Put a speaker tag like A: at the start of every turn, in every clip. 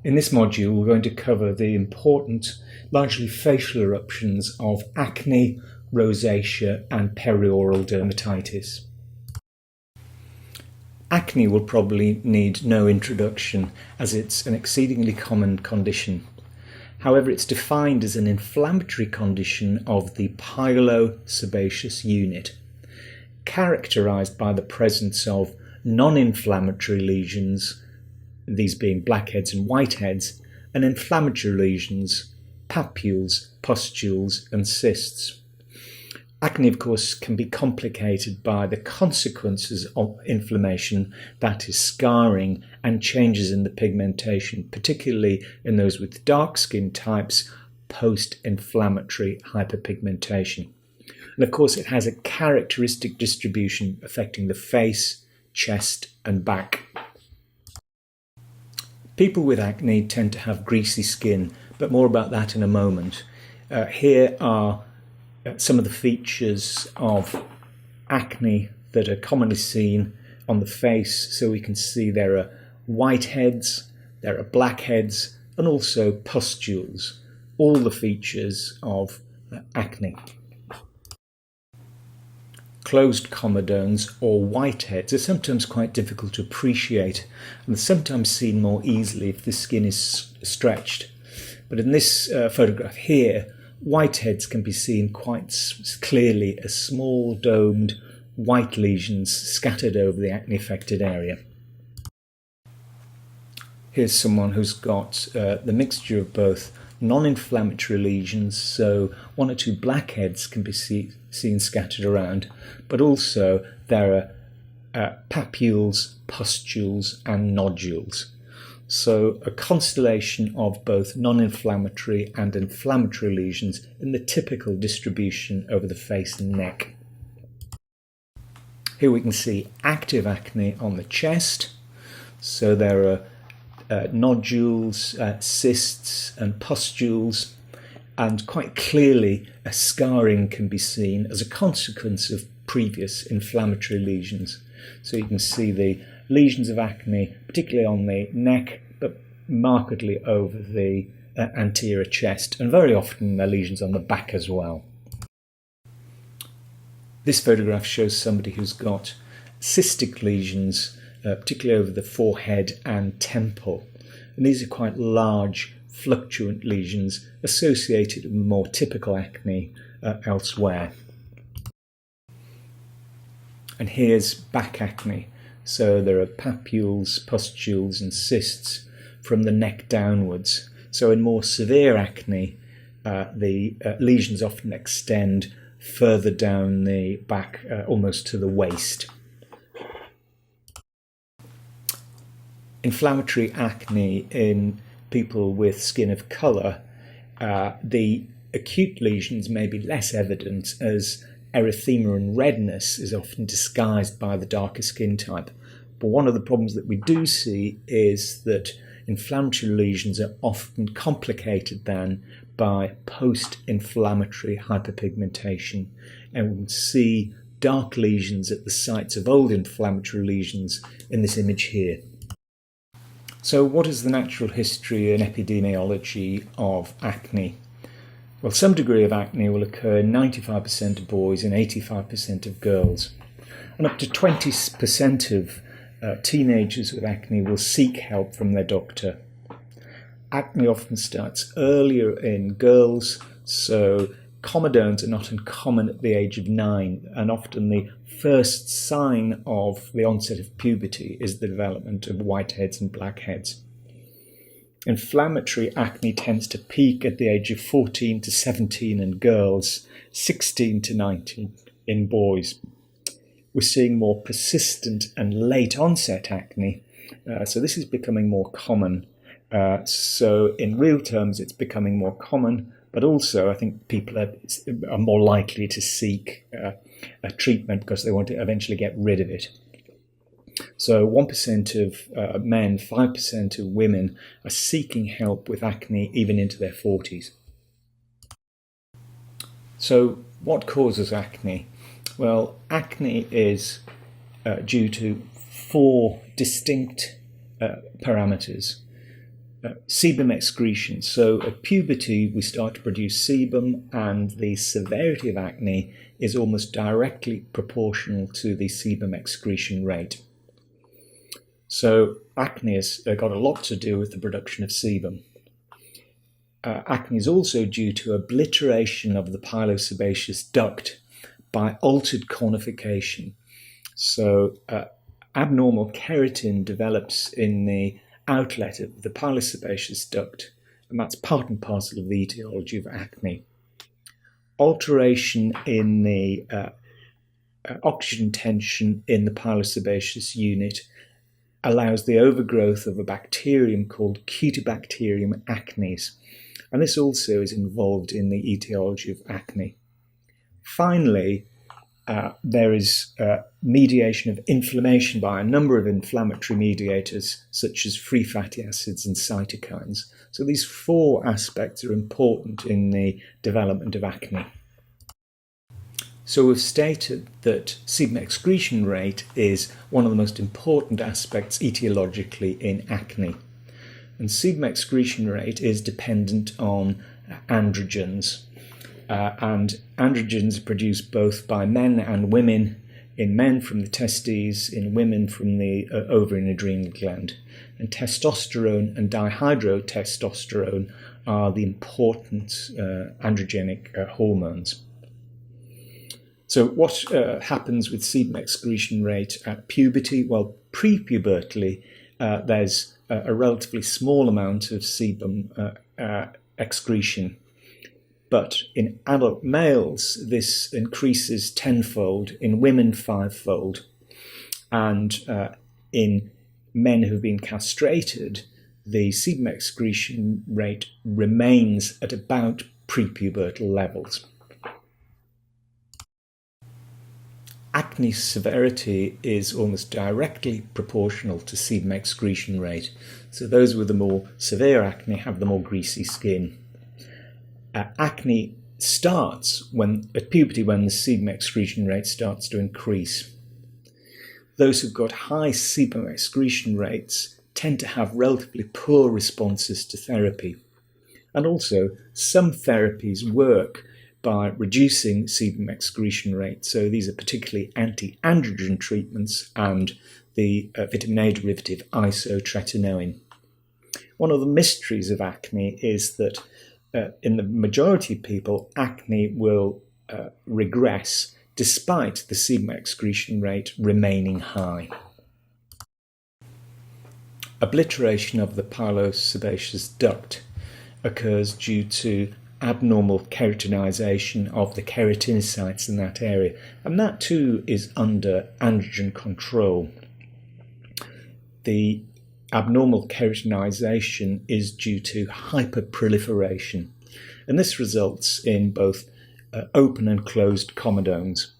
A: In this module, we're going to cover the important, largely facial eruptions of acne, rosacea, and perioral dermatitis. Acne will probably need no introduction, as it's an exceedingly common condition. However, it's defined as an inflammatory condition of the pilosebaceous unit, characterized by the presence of non-inflammatory lesions, these being blackheads and whiteheads, and inflammatory lesions, papules, pustules, and cysts. Acne, of course, can be complicated by the consequences of inflammation, that is scarring and changes in the pigmentation, particularly in those with dark skin types, post-inflammatory hyperpigmentation. And of course, it has a characteristic distribution affecting the face, chest, and back. People with acne tend to have greasy skin, but more about that in a moment. Here are some of the features of acne that are commonly seen on the face. So we can see there are whiteheads, there are blackheads, and also pustules, all the features of acne. Closed comedones or whiteheads are sometimes quite difficult to appreciate and are sometimes seen more easily if the skin is stretched. But in this photograph here, whiteheads can be seen quite clearly as small domed white lesions scattered over the acne-affected area. Here's someone who's got the mixture of both non-inflammatory lesions, so one or two blackheads can be seen scattered around, but also there are papules, pustules, and nodules. So a constellation of both non-inflammatory and inflammatory lesions in the typical distribution over the face and neck. Here we can see active acne on the chest. So there are nodules, cysts, and pustules, and quite clearly a scarring can be seen as a consequence of previous inflammatory lesions. So you can see the lesions of acne, particularly on the neck, but markedly over the anterior chest, and very often there are lesions on the back as well. This photograph shows somebody who's got cystic lesions, particularly over the forehead and temple. And these are quite large, fluctuant lesions associated with more typical acne elsewhere. And here's back acne. So there are papules, pustules, and cysts from the neck downwards. So in more severe acne, the lesions often extend further down the back, almost to the waist. Inflammatory acne in people with skin of colour, the acute lesions may be less evident, as erythema and redness is often disguised by the darker skin type. But one of the problems that we do see is that inflammatory lesions are often complicated then by post-inflammatory hyperpigmentation, and we'll see dark lesions at the sites of old inflammatory lesions in this image here. So what is the natural history and epidemiology of acne? Well, some degree of acne will occur in 95% of boys and 85% of girls. And up to 20% of teenagers with acne will seek help from their doctor. Acne often starts earlier in girls, so comedones are not uncommon at the age of 9, and often the first sign of the onset of puberty is the development of whiteheads and blackheads. Inflammatory acne tends to peak at the age of 14 to 17 in girls, 16 to 19 in boys. We're seeing more persistent and late onset acne, so this is becoming more common. So in real terms it's becoming more common, but also I think people are more likely to seek a treatment because they want to eventually get rid of it. So 1% of men, 5% of women are seeking help with acne even into their 40s. So what causes acne? Well, acne is due to 4 distinct parameters. Sebum excretion. So at puberty we start to produce sebum, and the severity of acne is almost directly proportional to the sebum excretion rate. So acne has got a lot to do with the production of sebum. Acne is also due to obliteration of the pilosebaceous duct by altered conification. So abnormal keratin develops in the outlet of the pilosebaceous duct, and that's part and parcel of the etiology of acne. Alteration in the oxygen tension in the pilosebaceous unit allows the overgrowth of a bacterium called Cutibacterium acnes, and this also is involved in the etiology of acne. Finally, there is mediation of inflammation by a number of inflammatory mediators, such as free fatty acids and cytokines. So these four aspects are important in the development of acne. So we've stated that sebum excretion rate is one of the most important aspects etiologically in acne. And sebum excretion rate is dependent on androgens. And androgens are produced both by men and women, in men from the testes, in women from the ovarian and adrenal gland. And testosterone and dihydrotestosterone are the important androgenic hormones. So what happens with sebum excretion rate at puberty? Well, pre-pubertally, there's a relatively small amount of sebum excretion. But in adult males, this increases tenfold, in women fivefold, and in men who've been castrated, the sebum excretion rate remains at about prepubertal levels. Acne severity is almost directly proportional to sebum excretion rate. So those with the more severe acne have the more greasy skin. Acne starts at puberty when the sebum excretion rate starts to increase. Those who've got high sebum excretion rates tend to have relatively poor responses to therapy. And also, some therapies work by reducing sebum excretion rate. So these are particularly anti-androgen treatments and the vitamin A derivative isotretinoin. One of the mysteries of acne is that in the majority of people, acne will regress despite the sebum excretion rate remaining high. Obliteration of the pilosebaceous duct occurs due to abnormal keratinization of the keratinocytes in that area, and that too is under androgen control. The abnormal keratinization is due to hyperproliferation, and this results in both open and closed comedones.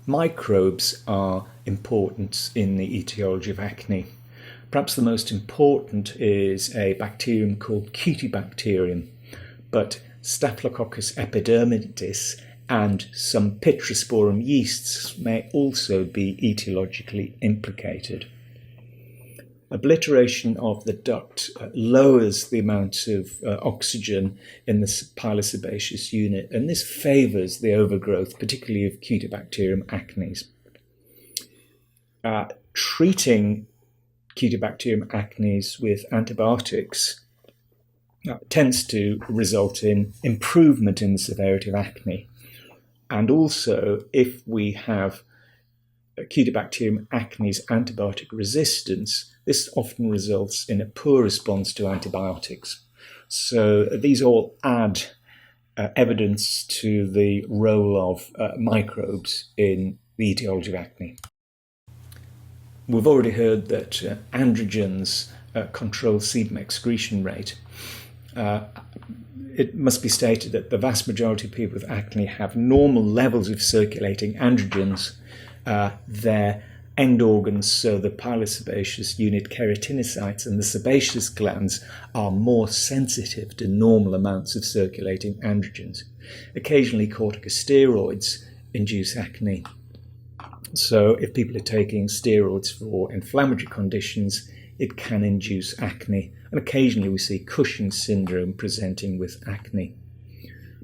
A: Microbes are important in the etiology of acne. Perhaps the most important is a bacterium called Cutibacterium, but Staphylococcus epidermidis and some Pitrosporum yeasts may also be etiologically implicated. Obliteration of the duct lowers the amount of oxygen in the pilosebaceous unit, and this favours the overgrowth, particularly of Cutibacterium acnes. Treating Cutibacterium acnes with antibiotics tends to result in improvement in the severity of acne. And also, if we have Cutibacterium acnes antibiotic resistance, this often results in a poor response to antibiotics. So these all add evidence to the role of microbes in the etiology of acne. We've already heard that androgens control sebum excretion rate. It must be stated that the vast majority of people with acne have normal levels of circulating androgens. Their end organs, so the pilosebaceous unit keratinocytes and the sebaceous glands, are more sensitive to normal amounts of circulating androgens. Occasionally, corticosteroids induce acne. So if people are taking steroids for inflammatory conditions, it can induce acne. And occasionally we see Cushing's syndrome presenting with acne.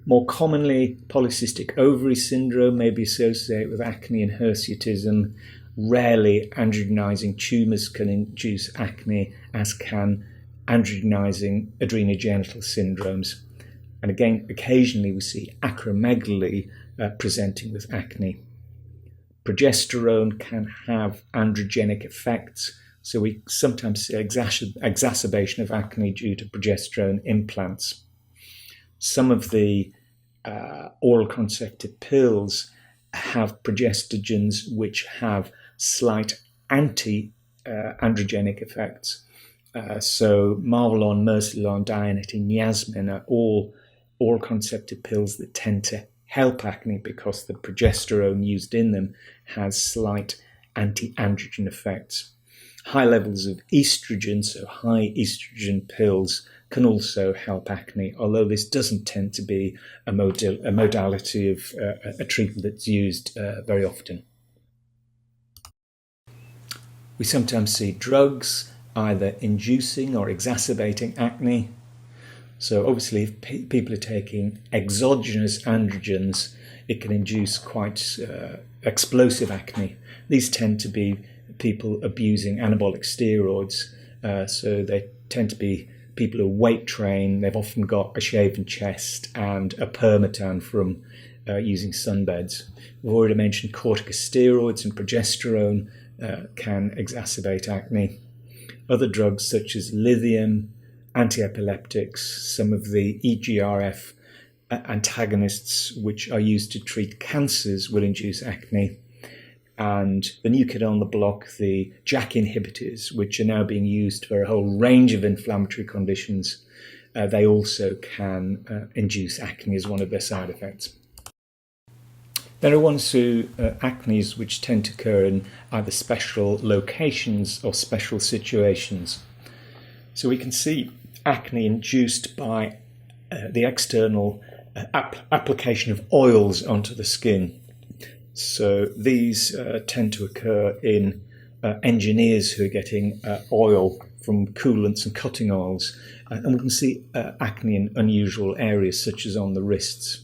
A: More commonly, polycystic ovary syndrome may be associated with acne and hirsutism. Rarely, androgenizing tumours can induce acne, as can androgenizing adrenogenital syndromes. And again, occasionally we see acromegaly presenting with acne. Progesterone can have androgenic effects, so we sometimes see exacerbation of acne due to progesterone implants. Some of the oral contraceptive pills have progestogens which have slight anti-androgenic effects. So Marvelon, Mercilon, Dianette, Niasmin are all oral contraceptive pills that tend to help acne because the progesterone used in them has slight anti-androgen effects. High levels of estrogen, so high estrogen pills, can also help acne, although this doesn't tend to be a modality of a treatment that's used very often. We sometimes see drugs either inducing or exacerbating acne. So obviously if people are taking exogenous androgens, it can induce quite explosive acne. These tend to be people abusing anabolic steroids, so they tend to be people who weight train. They've often got a shaven chest and a permatan from using sunbeds. We've already mentioned corticosteroids and progesterone can exacerbate acne. Other drugs such as lithium, anti-epileptics, some of the EGRF antagonists which are used to treat cancers will induce acne. And the new kid on the block, the JAK inhibitors, which are now being used for a whole range of inflammatory conditions, they also can induce acne as one of their side effects. There are one or two acnes which tend to occur in either special locations or special situations. So we can see acne induced by the external application of oils onto the skin. So these tend to occur in engineers who are getting oil from coolants and cutting oils. And we can see acne in unusual areas such as on the wrists.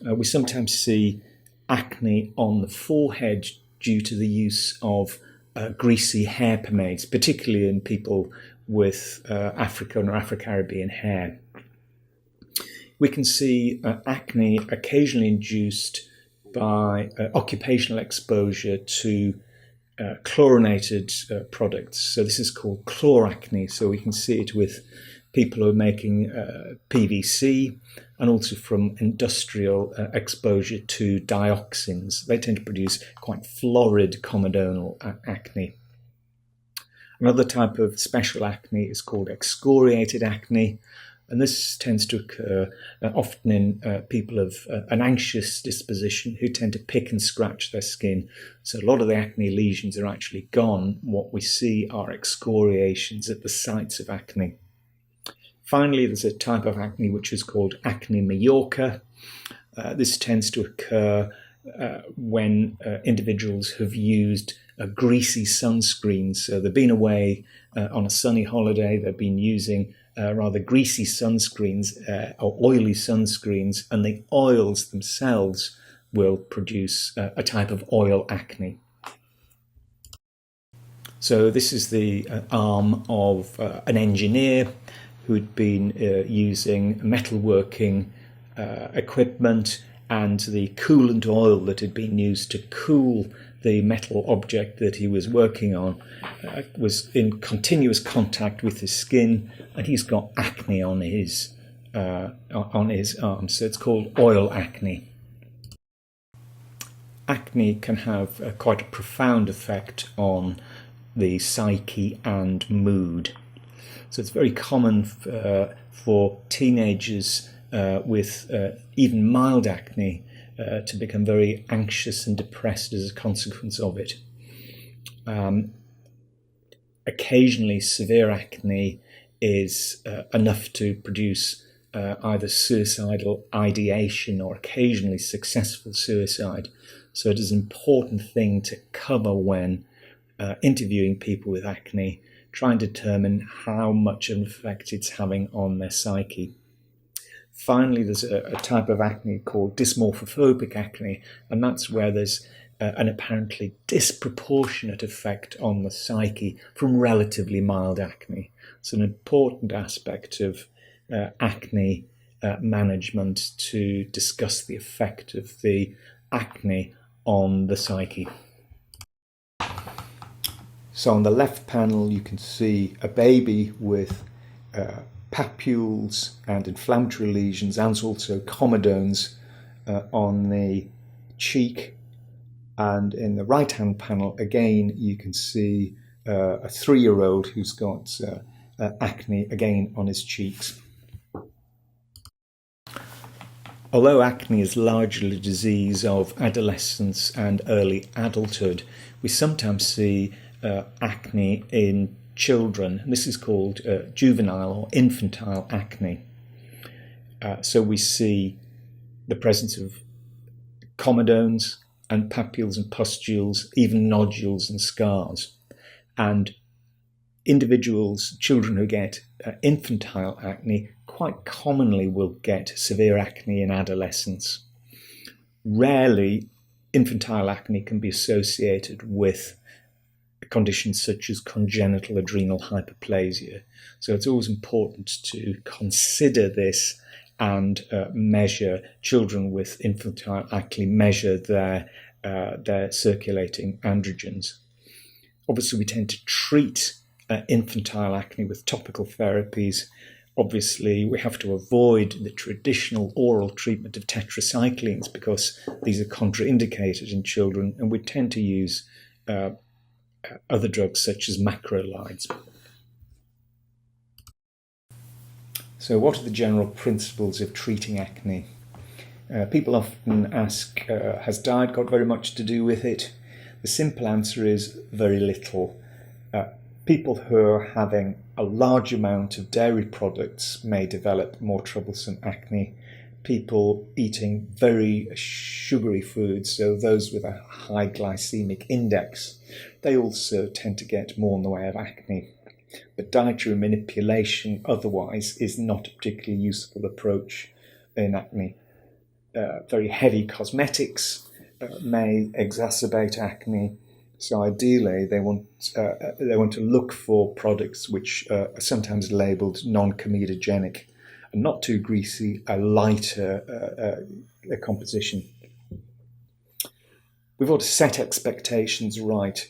A: We sometimes see acne on the forehead due to the use of greasy hair pomades, particularly in people with African or Afro-Caribbean hair. We can see acne occasionally induced by occupational exposure to chlorinated products. So this is called chloracne. So we can see it with people who are making PVC and also from industrial exposure to dioxins. They tend to produce quite florid comedonal acne. Another type of special acne is called excoriated acne. And this tends to occur often in people of an anxious disposition who tend to pick and scratch their skin. So a lot of the acne lesions are actually gone. What we see are excoriations at the sites of acne. Finally, there's a type of acne which is called acne maiorca. This tends to occur when individuals have used a greasy sunscreen. So they've been away on a sunny holiday, they've been using rather greasy sunscreens or oily sunscreens, and the oils themselves will produce a type of oil acne. So this is the arm of an engineer who'd been using metalworking equipment, and the coolant oil that had been used to cool the metal object that he was working on was in continuous contact with his skin, and he's got acne on his arm. So it's called oil acne. Acne can have quite a profound effect on the psyche and mood. So it's very common for teenagers with even mild acne to become very anxious and depressed as a consequence of it. Occasionally, severe acne is enough to produce either suicidal ideation or occasionally successful suicide. So it is an important thing to cover when interviewing people with acne, try and determine how much of an effect it's having on their psyche. Finally, there's a type of acne called dysmorphophobic acne, and that's where there's an apparently disproportionate effect on the psyche from relatively mild acne. It's an important aspect of acne management to discuss the effect of the acne on the psyche. So on the left panel you can see a baby with papules and inflammatory lesions and also comedones on the cheek, and in the right hand panel again you can see a 3-year-old who's got acne again on his cheeks. Although acne is largely a disease of adolescence and early adulthood, we sometimes see acne in children. This is called juvenile or infantile acne. So we see the presence of comedones and papules and pustules, even nodules and scars. And individuals, children who get infantile acne, quite commonly will get severe acne in adolescence. Rarely, infantile acne can be associated with conditions such as congenital adrenal hyperplasia. So it's always important to consider this and measure children with infantile acne, measure their circulating androgens. Obviously, we tend to treat infantile acne with topical therapies. Obviously, we have to avoid the traditional oral treatment of tetracyclines because these are contraindicated in children, and we tend to use other drugs such as macrolides. So what are the general principles of treating acne? People often ask, has diet got very much to do with it? The simple answer is very little. People who are having a large amount of dairy products may develop more troublesome acne. People eating very sugary foods, so those with a high glycemic index, they also tend to get more in the way of acne. But dietary manipulation otherwise is not a particularly useful approach in acne. Very heavy cosmetics may exacerbate acne. So ideally, they want to look for products which are sometimes labelled non-comedogenic, and not too greasy, a lighter composition. We've got to set expectations right.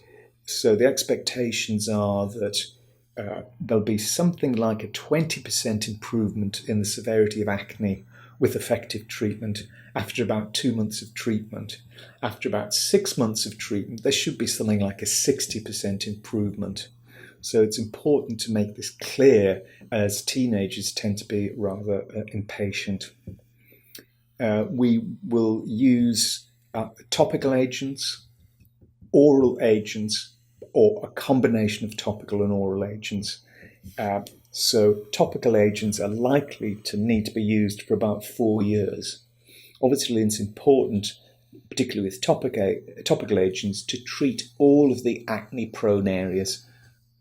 A: So the expectations are that there'll be something like a 20% improvement in the severity of acne with effective treatment after about 2 months of treatment. After about 6 months of treatment, there should be something like a 60% improvement. So it's important to make this clear, as teenagers tend to be rather impatient. We will use topical agents, oral agents, or a combination of topical and oral agents. So topical agents are likely to need to be used for about 4 years. Obviously, it's important, particularly with topical agents, to treat all of the acne-prone areas: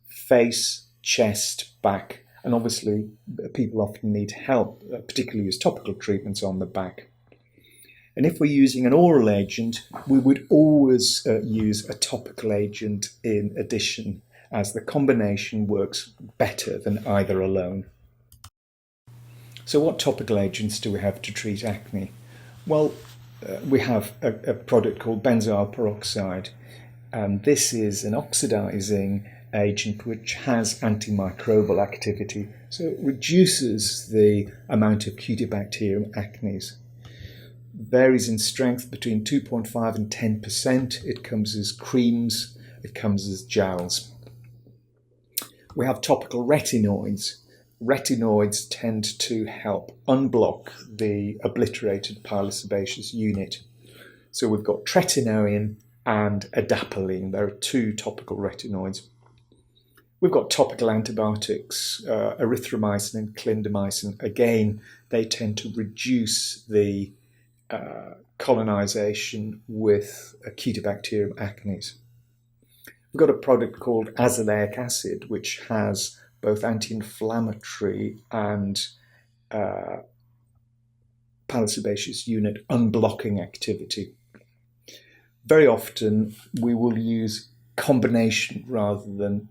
A: face, chest, back, and obviously people often need help, particularly with topical treatments on the back. And if we're using an oral agent, we would always use a topical agent in addition, as the combination works better than either alone. So what topical agents do we have to treat acne? Well, we have a product called benzoyl peroxide, and this is an oxidizing agent which has antimicrobial activity, so it reduces the amount of Cutibacterium acnes. Varies in strength between 2.5 and 10%. It comes as creams, it comes as gels. We have topical retinoids. Retinoids tend to help unblock the obliterated pilosebaceous unit. So we've got tretinoin and adapalene. There are 2 topical retinoids. We've got topical antibiotics, erythromycin and clindamycin. Again, they tend to reduce the colonization with Cutibacterium acnes. We've got a product called azelaic acid, which has both anti-inflammatory and parasebaceous unit unblocking activity. Very often we will use combination rather than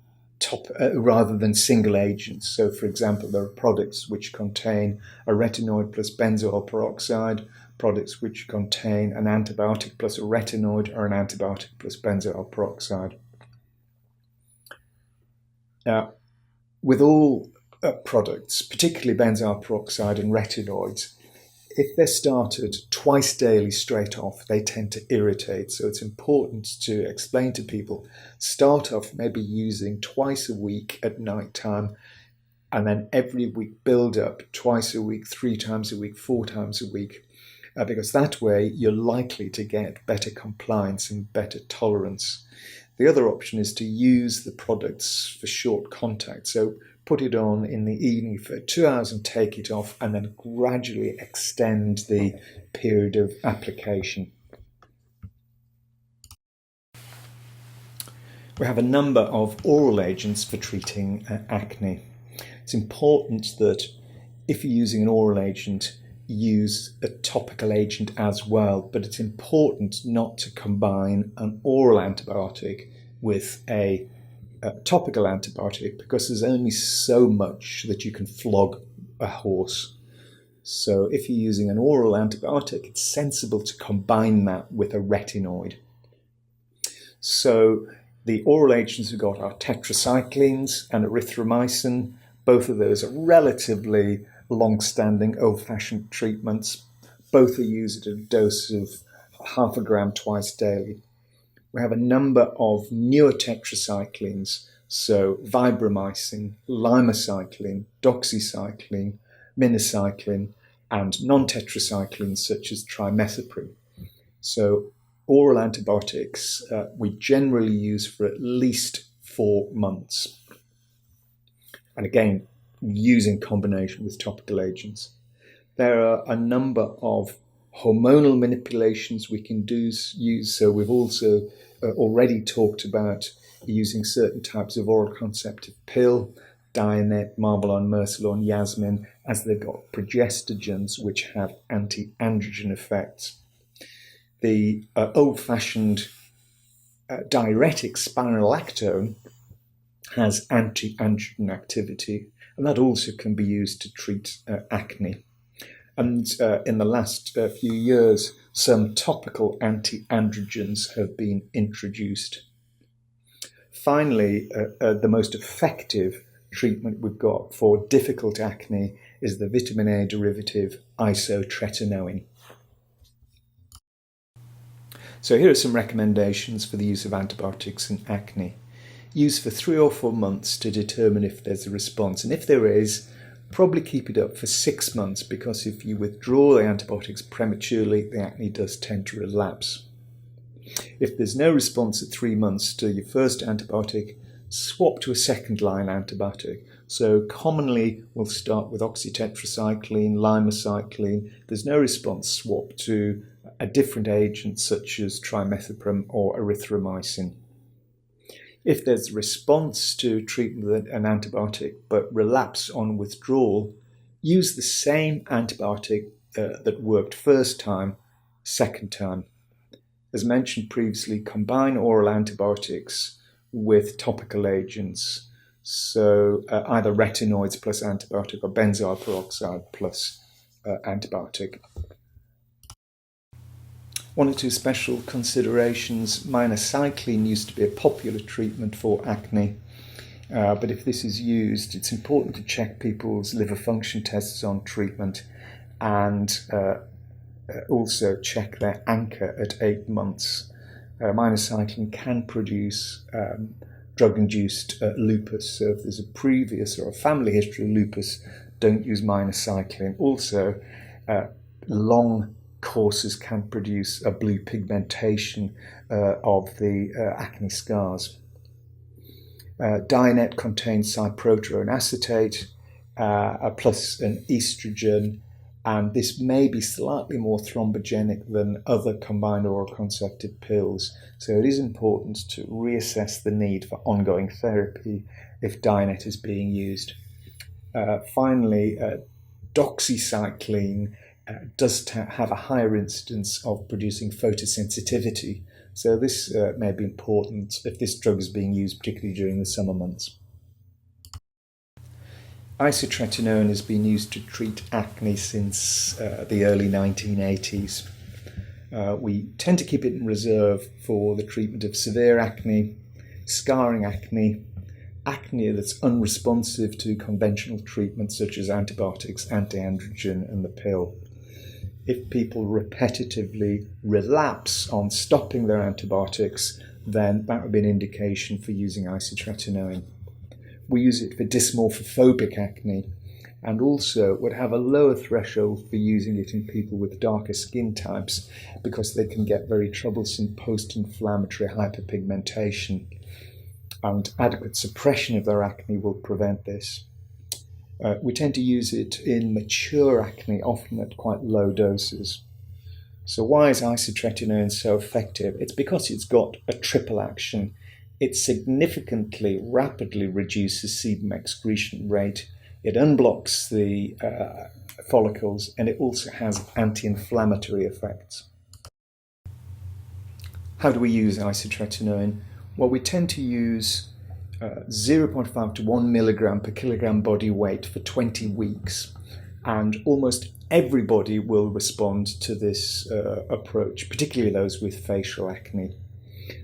A: single agents. So, for example, there are products which contain a retinoid plus benzoyl peroxide, products which contain an antibiotic plus a retinoid, or an antibiotic plus benzoyl peroxide. Now, with all products, particularly benzoyl peroxide and retinoids, if they're started twice daily straight off, they tend to irritate. So it's important to explain to people, start off maybe using twice a week at night time, and then every week build up twice a week, 3 times a week, 4 times a week, because that way you're likely to get better compliance and better tolerance. The other option is to use the products for short contact. So put it on in the evening for 2 hours and take it off, and then gradually extend the period of application. We have a number of oral agents for treating acne. It's important that if you're using an oral agent, use a topical agent as well, but it's important not to combine an oral antibiotic with a topical antibiotic, because there's only so much that you can flog a horse. So if you're using an oral antibiotic, it's sensible to combine that with a retinoid. So the oral agents we've got are tetracyclines and erythromycin. Both of those are relatively long-standing, old-fashioned treatments. Both are used at a dose of 0.5 gram twice daily. We have a number of newer tetracyclines, so vibramycin, limacycline, doxycycline, minocycline, and non-tetracyclines such as trimethoprim. So oral antibiotics we generally use for at least 4 months. And again, use in combination with topical agents. There are a number of hormonal manipulations we can use. So we've also already talked about using certain types of oral contraceptive pill, DermNet, Marvelon, Mercilon, Yasmin, as they've got progestogens which have anti-androgen effects. The old-fashioned diuretic spironolactone has anti-androgen activity, and that also can be used to treat acne. And in the last few years, some topical anti-androgens have been introduced. Finally, the most effective treatment we've got for difficult acne is the vitamin A derivative isotretinoin. So here are some recommendations for the use of antibiotics in acne. Use for 3 or 4 months to determine if there's a response, and if there is, probably keep it up for 6 months, because if you withdraw the antibiotics prematurely, the acne does tend to relapse. If there's no response at 3 months to your first antibiotic, swap to a second-line antibiotic. So commonly we'll start with oxytetracycline, limacycline. If there's no response, swap to a different agent such as trimethoprim or erythromycin. If there's a response to treatment with an antibiotic but relapse on withdrawal, use the same antibiotic that worked first time, second time. As mentioned previously, combine oral antibiotics with topical agents, so either retinoids plus antibiotic or benzoyl peroxide plus antibiotic. 1 or 2 special considerations. Minocycline used to be a popular treatment for acne, but if this is used, it's important to check people's liver function tests on treatment, and also check their anchor at 8 months. Minocycline can produce drug-induced lupus, so if there's a previous or a family history of lupus, don't use minocycline. Also, long courses can produce a blue pigmentation of the acne scars. DermNet contains cyproterone acetate plus an estrogen, and this may be slightly more thrombogenic than other combined oral contraceptive pills. So it is important to reassess the need for ongoing therapy if DermNet is being used. Finally, doxycycline does have a higher incidence of producing photosensitivity. So this may be important if this drug is being used, particularly during the summer months. Isotretinoin has been used to treat acne since the early 1980s. We tend to keep it in reserve for the treatment of severe acne, scarring acne, acne that's unresponsive to conventional treatments such as antibiotics, anti-androgen, and the pill. If people repetitively relapse on stopping their antibiotics, then that would be an indication for using isotretinoin. We use it for dysmorphophobic acne, and also would have a lower threshold for using it in people with darker skin types because they can get very troublesome post-inflammatory hyperpigmentation, and adequate suppression of their acne will prevent this. We tend to use it in mature acne, often at quite low doses. So why is isotretinoin so effective? It's because it's got a triple action. It significantly, rapidly reduces sebum excretion rate, it unblocks the follicles, and it also has anti-inflammatory effects. How do we use isotretinoin? Well, we tend to use 0.5 to 1 milligram per kilogram body weight for 20 weeks, and almost everybody will respond to this approach, particularly those with facial acne.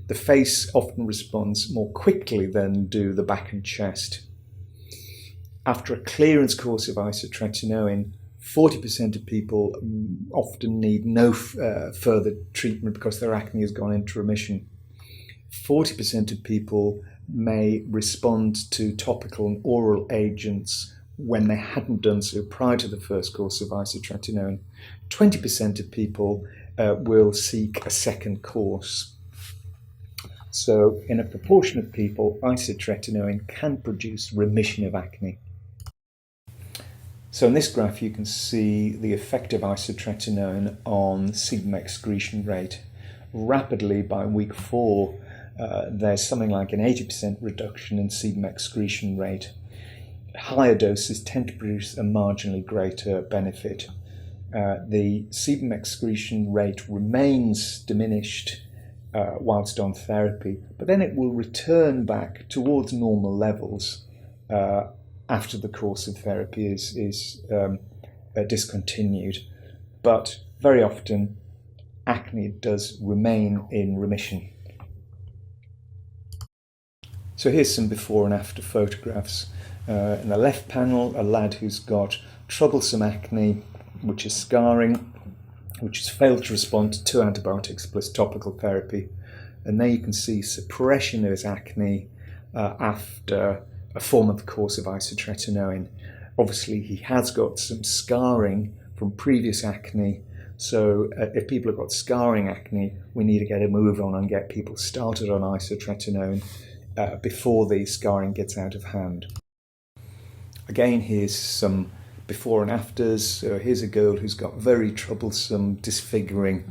A: The face often responds more quickly than do the back and chest. After a clearance course of isotretinoin, 40% of people often need no further treatment because their acne has gone into remission. 40% of people may respond to topical and oral agents when they hadn't done so prior to the first course of isotretinoin. 20% of people will seek a second course. So in a proportion of people, isotretinoin can produce remission of acne. So in this graph you can see the effect of isotretinoin on sebum excretion rate. Rapidly by week 4, there's something like an 80% reduction in sebum excretion rate. Higher doses tend to produce a marginally greater benefit. The sebum excretion rate remains diminished whilst on therapy, but then it will return back towards normal levels after the course of therapy is discontinued. But very often acne does remain in remission. So here's some before and after photographs. In the left panel, a lad who's got troublesome acne, which is scarring, which has failed to respond to 2 antibiotics plus topical therapy. And there you can see suppression of his acne after a 4-month course of isotretinoin. Obviously, he has got some scarring from previous acne. So if people have got scarring acne, we need to get a move on and get people started on isotretinoin before the scarring gets out of hand. Again, here's some before and afters. So here's a girl who's got very troublesome, disfiguring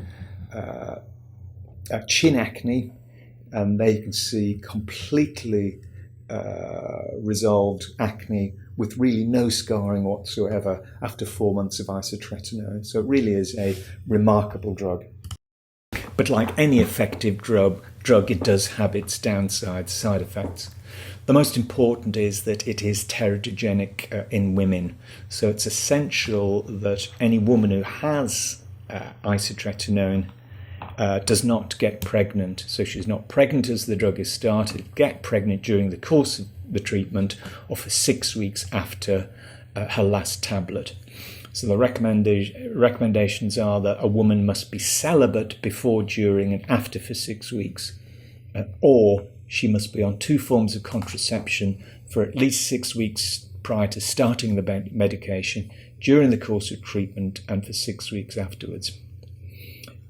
A: chin acne, and there you can see completely resolved acne with really no scarring whatsoever after 4 months of isotretinoin. So it really is a remarkable drug. But like any effective drug, it does have its downsides, side effects. The most important is that it is teratogenic in women. So it's essential that any woman who has isotretinoin does not get pregnant. So she's not pregnant as the drug is started, get pregnant during the course of the treatment or for 6 weeks after her last tablet. So the recommendations are that a woman must be celibate before, during and after for 6 weeks, or she must be on 2 forms of contraception for at least 6 weeks prior to starting the medication, during the course of treatment and for 6 weeks afterwards.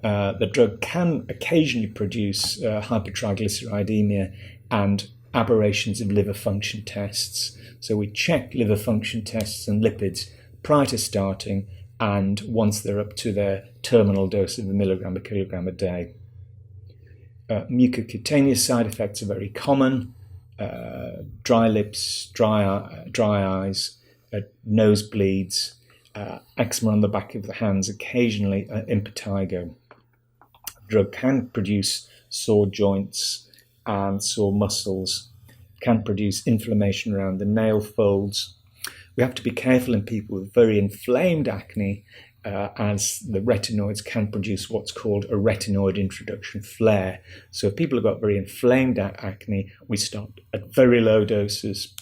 A: The drug can occasionally produce hypertriglyceridemia and aberrations of liver function tests. So we check liver function tests and lipids prior to starting, and once they're up to their terminal dose of a milligram per kilogram a day. Mucocutaneous side effects are very common: dry lips, dry eyes, nosebleeds, eczema on the back of the hands, occasionally impetigo. The drug can produce sore joints and sore muscles, can produce inflammation around the nail folds. We have to be careful in people with very inflamed acne, as the retinoids can produce what's called a retinoid introduction flare. So if people have got very inflamed acne, we start at very low doses,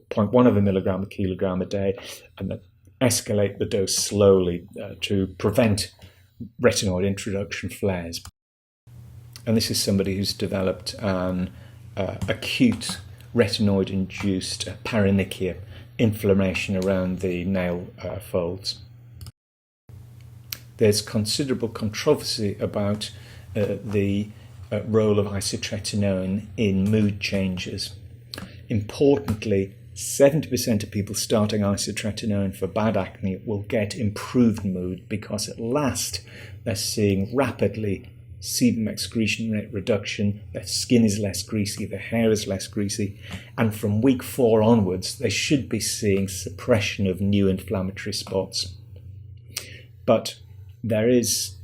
A: 0.1 of a milligram per kilogram a day, and then escalate the dose slowly to prevent retinoid introduction flares. And this is somebody who's developed an acute retinoid-induced paronychia, inflammation around the nail folds. There's considerable controversy about the role of isotretinoin in mood changes. Importantly, 70% of people starting isotretinoin for bad acne will get improved mood because at last they're seeing rapidly sebum excretion rate reduction, their skin is less greasy, their hair is less greasy, and from week 4 onwards they should be seeing suppression of new inflammatory spots. But there is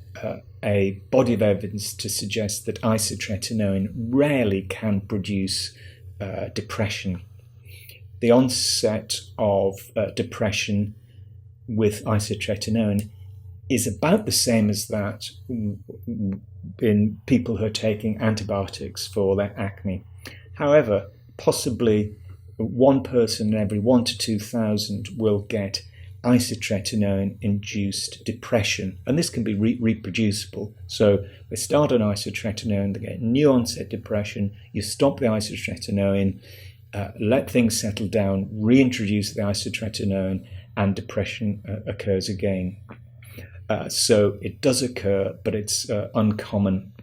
A: a body of evidence to suggest that isotretinoin rarely can produce depression. The onset of depression with isotretinoin is about the same as that in people who are taking antibiotics for their acne. However, possibly one person in every 1,000 to 2,000 will get isotretinoin-induced depression, and this can be reproducible. So they start on isotretinoin, they get new onset depression, you stop the isotretinoin, let things settle down, reintroduce the isotretinoin, and depression occurs again. So it does occur, but it's uncommon.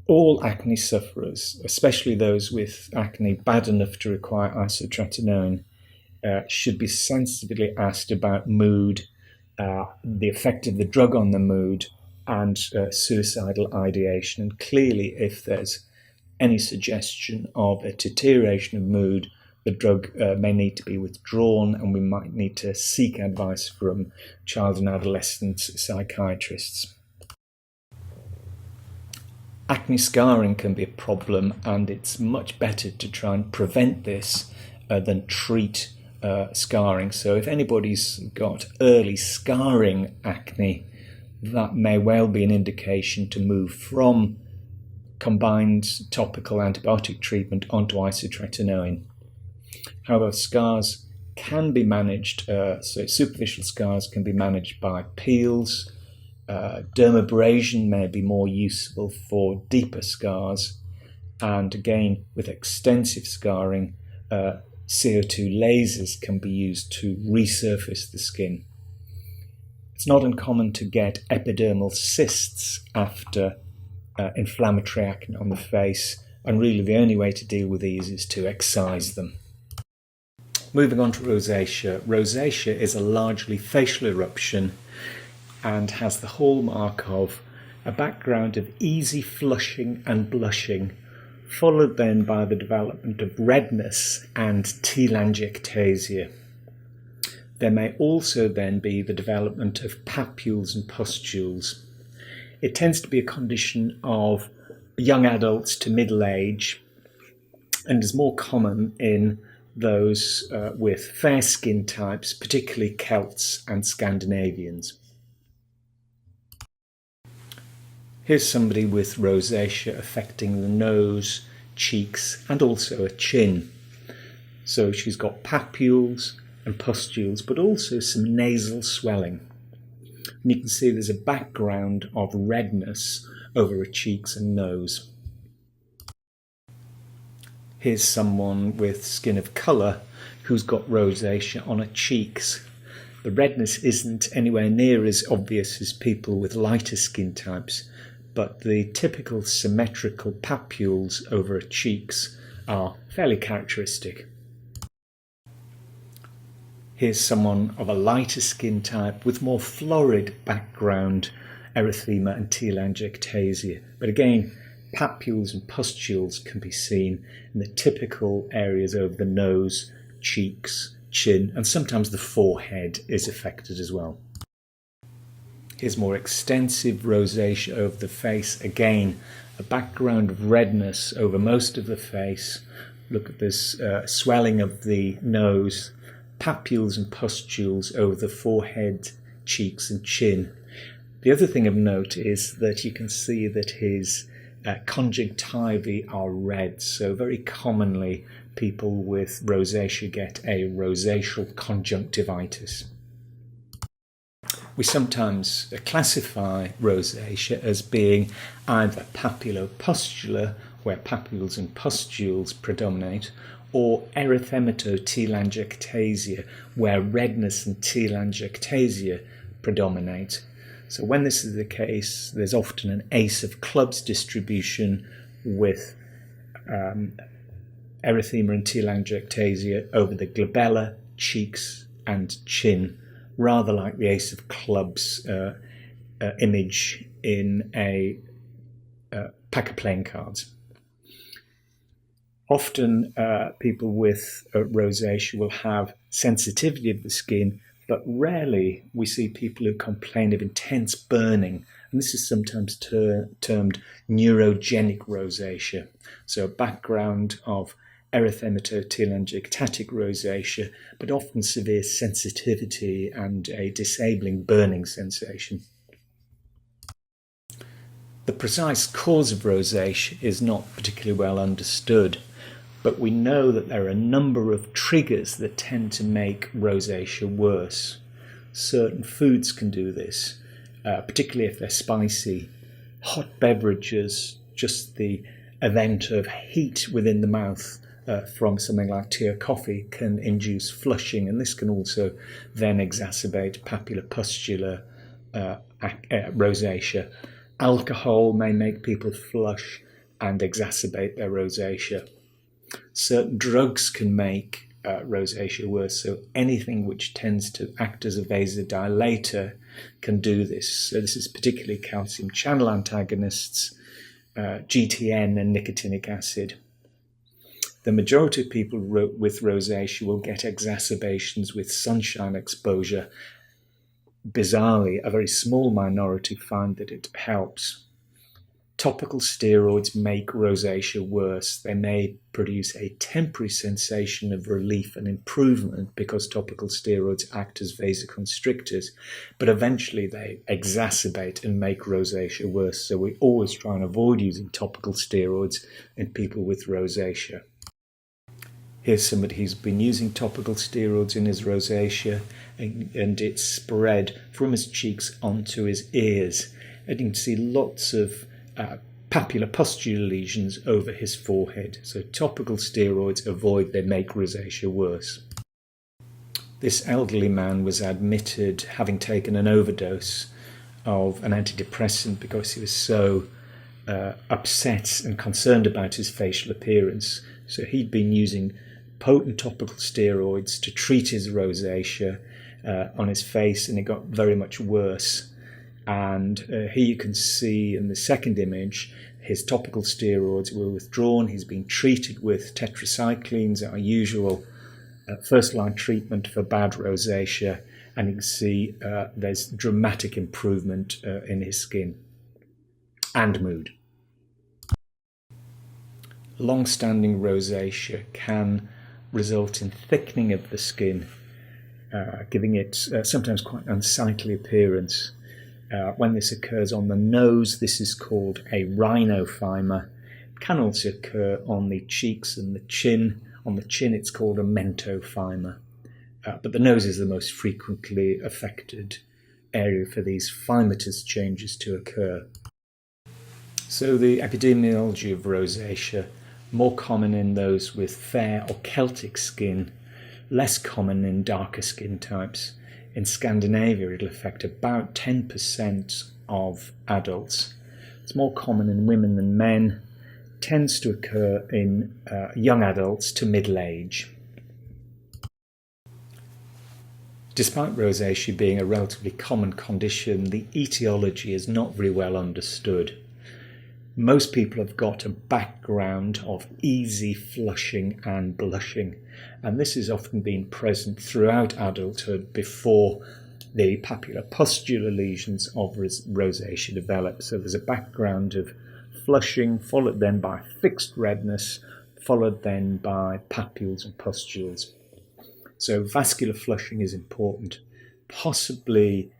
A: All acne sufferers, especially those with acne bad enough to require isotretinoin, should be sensitively asked about mood, the effect of the drug on the mood, and suicidal ideation. And clearly, if there's any suggestion of a deterioration of mood, the drug may need to be withdrawn, and we might need to seek advice from child and adolescent psychiatrists. Acne scarring can be a problem, and it's much better to try and prevent this than treat scarring. So if anybody's got early scarring acne, that may well be an indication to move from combined topical antibiotic treatment onto isotretinoin. However, scars can be managed, so superficial scars can be managed by peels. Dermabrasion may be more useful for deeper scars, and again, with extensive scarring, CO2 lasers can be used to resurface the skin. It's not uncommon to get epidermal cysts after inflammatory acne on the face, and really the only way to deal with these is to excise them. Moving on to rosacea. Rosacea is a largely facial eruption and has the hallmark of a background of easy flushing and blushing, followed then by the development of redness and telangiectasia. There may also then be the development of papules and pustules. It tends to be a condition of young adults to middle age and is more common in those with fair skin types, particularly Celts and Scandinavians. Here's somebody with rosacea affecting the nose, cheeks, and also a chin. So she's got papules and pustules, but also some nasal swelling. And you can see there's a background of redness over her cheeks and nose. Here's someone with skin of colour who's got rosacea on her cheeks. The redness isn't anywhere near as obvious as people with lighter skin types, but the typical symmetrical papules over her cheeks are fairly characteristic. Here's someone of a lighter skin type with more florid background erythema and telangiectasia. But again, papules and pustules can be seen in the typical areas over the nose, cheeks, chin, and sometimes the forehead is affected as well. Here's more extensive rosacea over the face. Again, a background of redness over most of the face. Look at this swelling of the nose, papules and pustules over the forehead, cheeks and chin. The other thing of note is that you can see that his conjunctivae are red, so very commonly people with rosacea get a rosaceal conjunctivitis. We sometimes classify rosacea as being either papulopustular, where papules and pustules predominate, or erythematotelangiectasia, where redness and telangiectasia predominate. So when this is the case, there's often an ace of clubs distribution with erythema and telangiectasia over the glabella, cheeks and chin, rather like the ace of clubs image in a pack of playing cards. Often people with rosacea will have sensitivity of the skin, but rarely we see people who complain of intense burning, and this is sometimes termed neurogenic rosacea. So a background of erythematotelangiectatic rosacea, but often severe sensitivity and a disabling burning sensation. The precise cause of rosacea is not particularly well understood, but we know that there are a number of triggers that tend to make rosacea worse. Certain foods can do this, particularly if they're spicy. Hot beverages, just the event of heat within the mouth from something like tea or coffee can induce flushing, and this can also then exacerbate papulopustular rosacea. Alcohol may make people flush and exacerbate their rosacea. Certain drugs can make rosacea worse, so anything which tends to act as a vasodilator can do this. So this is particularly calcium channel antagonists, GTN and nicotinic acid. The majority of people with rosacea will get exacerbations with sunshine exposure. Bizarrely, a very small minority find that it helps. Topical steroids make rosacea worse. They may produce a temporary sensation of relief and improvement because topical steroids act as vasoconstrictors, but eventually they exacerbate and make rosacea worse. So we always try and avoid using topical steroids in people with rosacea. Here's somebody who's been using topical steroids in his rosacea, and it's spread from his cheeks onto his ears. And you can see lots of papulopustular lesions over his forehead. So topical steroids avoid, they make rosacea worse. This elderly man was admitted having taken an overdose of an antidepressant because he was so upset and concerned about his facial appearance. So he'd been using potent topical steroids to treat his rosacea on his face, and it got very much worse. And here you can see in the second image, his topical steroids were withdrawn. He's been treated with tetracyclines, our usual first-line treatment for bad rosacea, and you can see there's dramatic improvement in his skin and mood. Long-standing rosacea can result in thickening of the skin, giving it sometimes quite unsightly appearance. When this occurs on the nose, this is called a rhinophyma. It can also occur on the cheeks and the chin. On the chin, it's called a mentophyma. But the nose is the most frequently affected area for these phymatous changes to occur. So the epidemiology of rosacea, more common in those with fair or Celtic skin, less common in darker skin types. In Scandinavia, it'll affect about 10% of adults. It's more common in women than men, tends to occur in young adults to middle age. despite rosacea being a relatively common condition, the etiology is not very well understood. Most people have got a background of easy flushing and blushing, and this has often been present throughout adulthood before the papulopustular lesions of rosacea develop. So there's a background of flushing, followed then by fixed redness, followed then by papules and pustules. So vascular flushing is important, possibly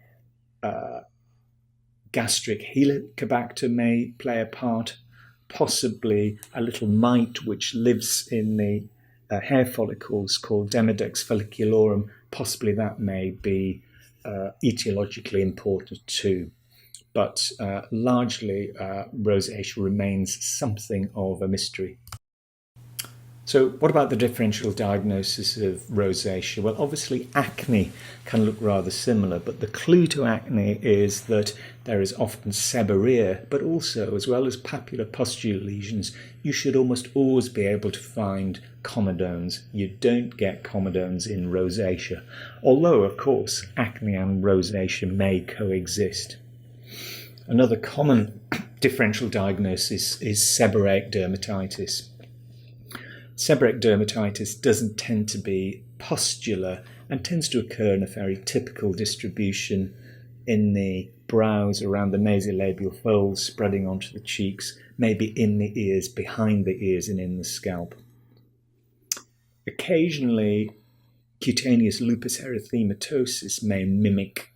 A: gastric helicobacter may play a part, possibly a little mite which lives in the hair follicles called Demodex folliculorum, possibly that may be etiologically important too. But largely rosacea remains something of a mystery. So what about the differential diagnosis of rosacea? Well, obviously acne can look rather similar, but the clue to acne is that there is often seborrhea, but also, as well as papulopustular lesions, you should almost always be able to find comedones. You don't get comedones in rosacea, although, of course, acne and rosacea may coexist. Another common differential diagnosis is seborrheic dermatitis. Seborrheic dermatitis doesn't tend to be pustular and tends to occur in a very typical distribution in the brows, around the nasolabial folds, spreading onto the cheeks, maybe in the ears, behind the ears and in the scalp. Occasionally, cutaneous lupus erythematosus may mimic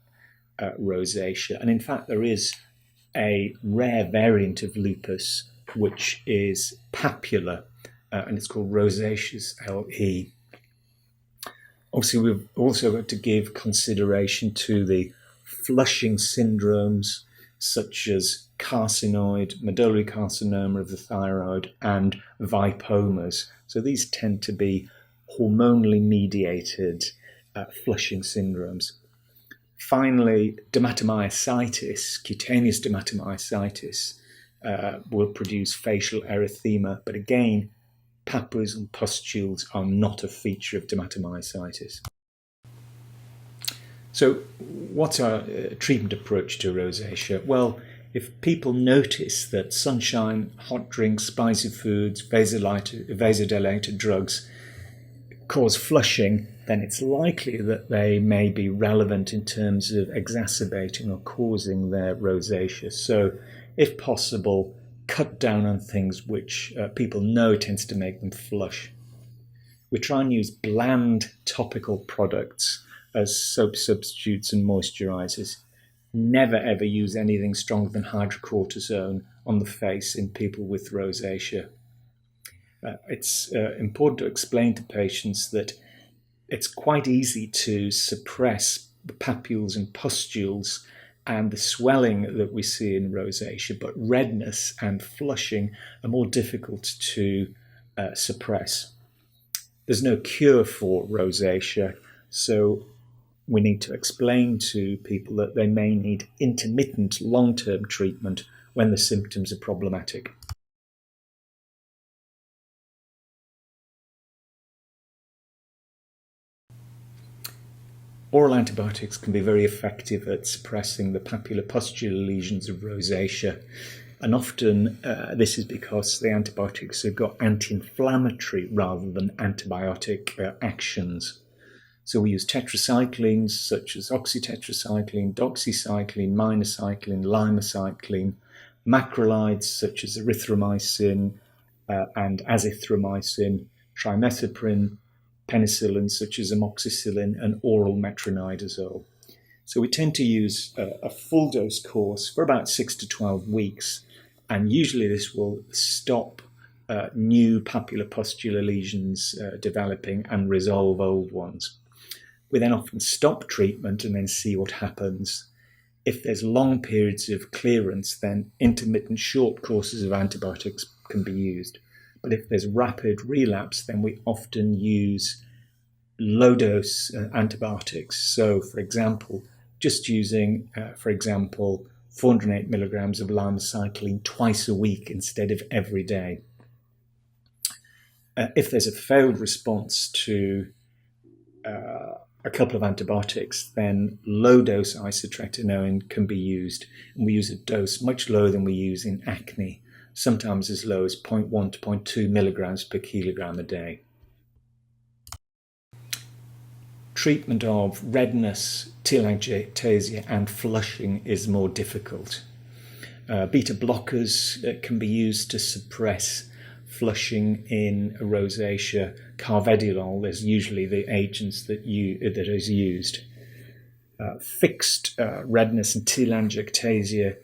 A: rosacea, and in fact there is a rare variant of lupus which is papular, and it's called rosaceous LE. Obviously, we've also got to give consideration to the flushing syndromes such as carcinoid, medullary carcinoma of the thyroid, and vipomas. So these tend to be hormonally mediated flushing syndromes. Finally, dermatomyositis, cutaneous dermatomyositis, will produce facial erythema, but again, papules and pustules are not a feature of dermatomyositis. So what's our treatment approach to rosacea? Well, if people notice that sunshine, hot drinks, spicy foods, vasodilator drugs cause flushing, then it's likely that they may be relevant in terms of exacerbating or causing their rosacea. So if possible, cut down on things which people know tends to make them flush. We try and use bland topical products as soap substitutes and moisturizers. Never ever use anything stronger than hydrocortisone on the face in people with rosacea. It's important to explain to patients that it's quite easy to suppress the papules and pustules and the swelling that we see in rosacea, but redness and flushing are more difficult to suppress. There's no cure for rosacea, so we need to explain to people that they may need intermittent long-term treatment when the symptoms are problematic. Oral antibiotics can be very effective at suppressing the papulopustular lesions of rosacea, and often this is because the antibiotics have got anti-inflammatory rather than antibiotic actions. So we use tetracyclines such as oxytetracycline, doxycycline, minocycline, limacycline, macrolides such as erythromycin and azithromycin, trimethoprim, penicillins such as amoxicillin, and oral metronidazole. So we tend to use a full dose course for about 6 to 12 weeks, and usually this will stop new papulopustular lesions developing and resolve old ones. We then often stop treatment and then see what happens. If there's long periods of clearance, then intermittent short courses of antibiotics can be used. But if there's rapid relapse, then we often use low-dose antibiotics. So, for example, just using, 408 milligrams of limacycline twice a week instead of every day. If there's a failed response to a couple of antibiotics, then low-dose isotretinoin can be used. And we use a dose much lower than we use in acne, sometimes as low as 0.1 to 0.2 milligrams per kilogram a day. Treatment of redness, telangiectasia and flushing is more difficult. Beta blockers can be used to suppress flushing in rosacea. Carvedilol is usually the agents that is used. Fixed redness and telangiectasia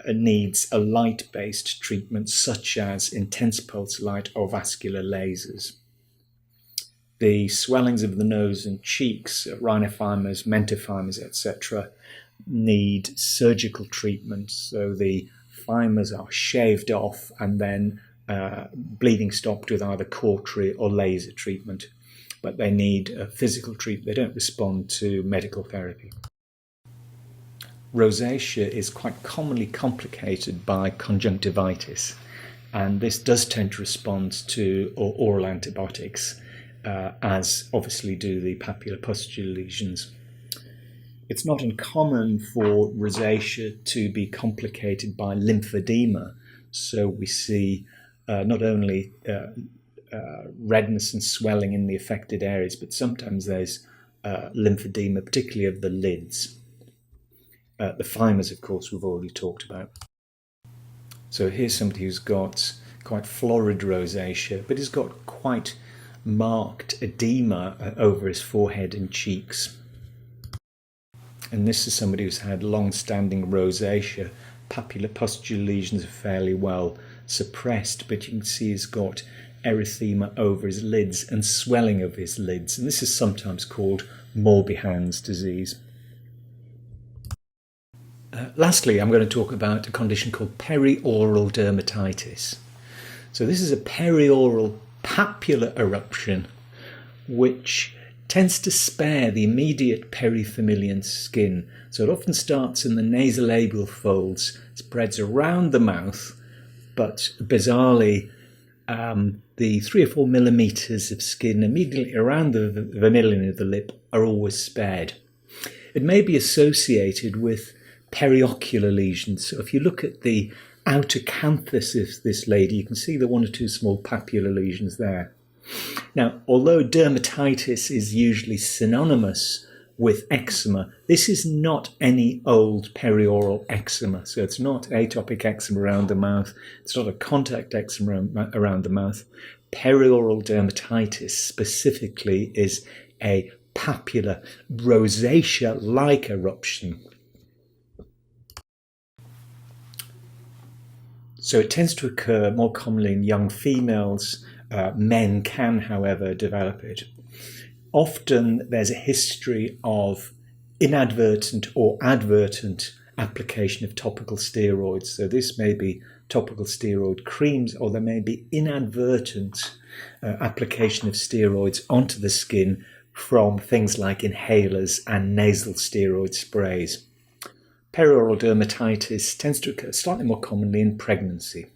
A: needs a light-based treatment such as intense pulse light or vascular lasers. The swellings of the nose and cheeks, rhinophymas, mentophymas, etc., need surgical treatment. So the thymus are shaved off and then bleeding stopped with either cautery or laser treatment. But they need physical treatment. They don't respond to medical therapy. Rosacea is quite commonly complicated by conjunctivitis, and this does tend to respond to oral antibiotics, as obviously do the papulopustular lesions. It's not uncommon for rosacea to be complicated by lymphedema, so we see not only redness and swelling in the affected areas, but sometimes there's lymphedema, particularly of the lids. The thymus, of course, we've already talked about. So here's somebody who's got quite florid rosacea, but he's got quite marked edema over his forehead and cheeks. And this is somebody who's had long-standing rosacea. Papulopustular lesions are fairly well suppressed, but you can see he's got erythema over his lids and swelling of his lids. And this is sometimes called Morbihan's disease. Lastly, I'm going to talk about a condition called perioral dermatitis. So this is a perioral papular eruption which tends to spare the immediate perifamilian skin. So it often starts in the nasolabial folds, spreads around the mouth, but bizarrely the 3 or 4 millimeters of skin immediately around the vermilion of the lip are always spared. It may be associated with periocular lesions. So if you look at the outer canthus of this lady, you can see the 1 or 2 small papular lesions there. Now, although dermatitis is usually synonymous with eczema, this is not any old perioral eczema. So it's not atopic eczema around the mouth, it's not a contact eczema around the mouth. Perioral dermatitis specifically is a papular rosacea-like eruption. So it tends to occur more commonly in young females. Men can, however, develop it. Often there's a history of inadvertent or advertent application of topical steroids. So this may be topical steroid creams, or there may be inadvertent application of steroids onto the skin from things like inhalers and nasal steroid sprays. Perioral dermatitis tends to occur slightly more commonly in pregnancy.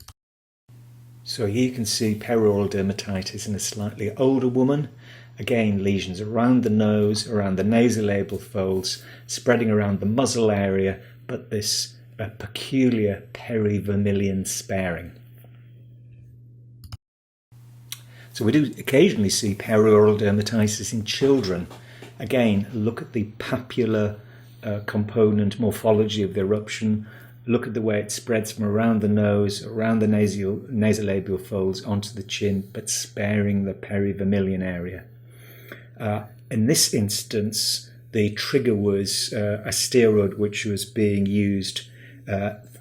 A: So here you can see perioral dermatitis in a slightly older woman. Again, lesions around the nose, around the nasolabial folds, spreading around the muzzle area, but this peculiar perivermilion sparing. So we do occasionally see perioral dermatitis in children. Again, look at the papular component morphology of the eruption. Look at the way it spreads from around the nose, around the nasolabial folds onto the chin, but sparing the perivermilion area. In this instance, the trigger was a steroid which was being used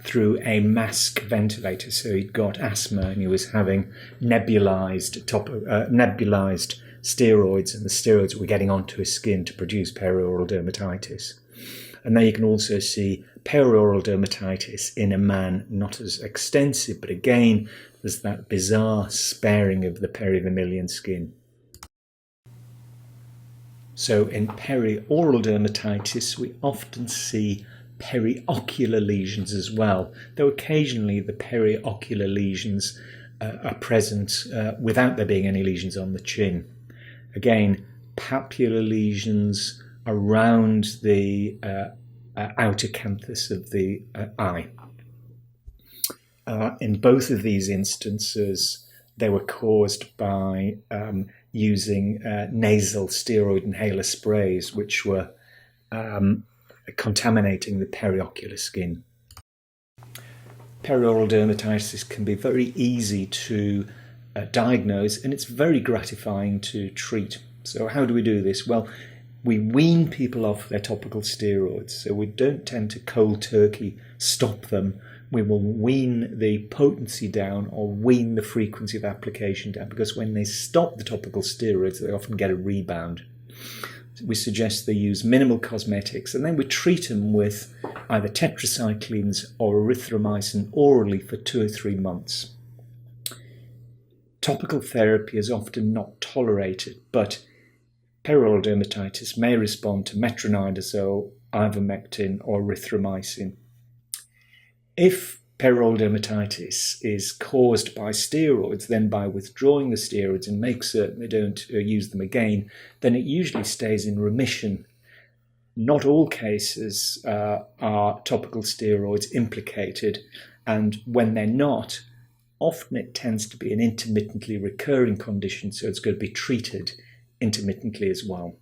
A: through a mask ventilator. So he'd got asthma and he was having nebulized steroids, and the steroids were getting onto his skin to produce perioral dermatitis. And then you can also see perioral dermatitis in a man, not as extensive, but again, there's that bizarre sparing of the perivermilion skin. So in perioral dermatitis, we often see periocular lesions as well, though occasionally the periocular lesions are present without there being any lesions on the chin. Again, papular lesions around the outer canthus of the eye. In both of these instances, they were caused by using nasal steroid inhaler sprays, which were contaminating the periocular skin. Perioral dermatitis can be very easy to diagnose, and it's very gratifying to treat. So how do we do this? Well, we wean people off their topical steroids. So we don't tend to cold turkey stop them. We will wean the potency down or wean the frequency of application down, because when they stop the topical steroids, they often get a rebound. We suggest they use minimal cosmetics, and then we treat them with either tetracyclines or erythromycin orally for 2 or 3 months. Topical therapy is often not tolerated, but perioral dermatitis may respond to metronidazole, ivermectin, or erythromycin. If perioral dermatitis is caused by steroids, then by withdrawing the steroids and make certain they don't use them again, then it usually stays in remission. Not all cases are topical steroids implicated, and when they're not, often it tends to be an intermittently recurring condition, so it's going to be treated intermittently as well.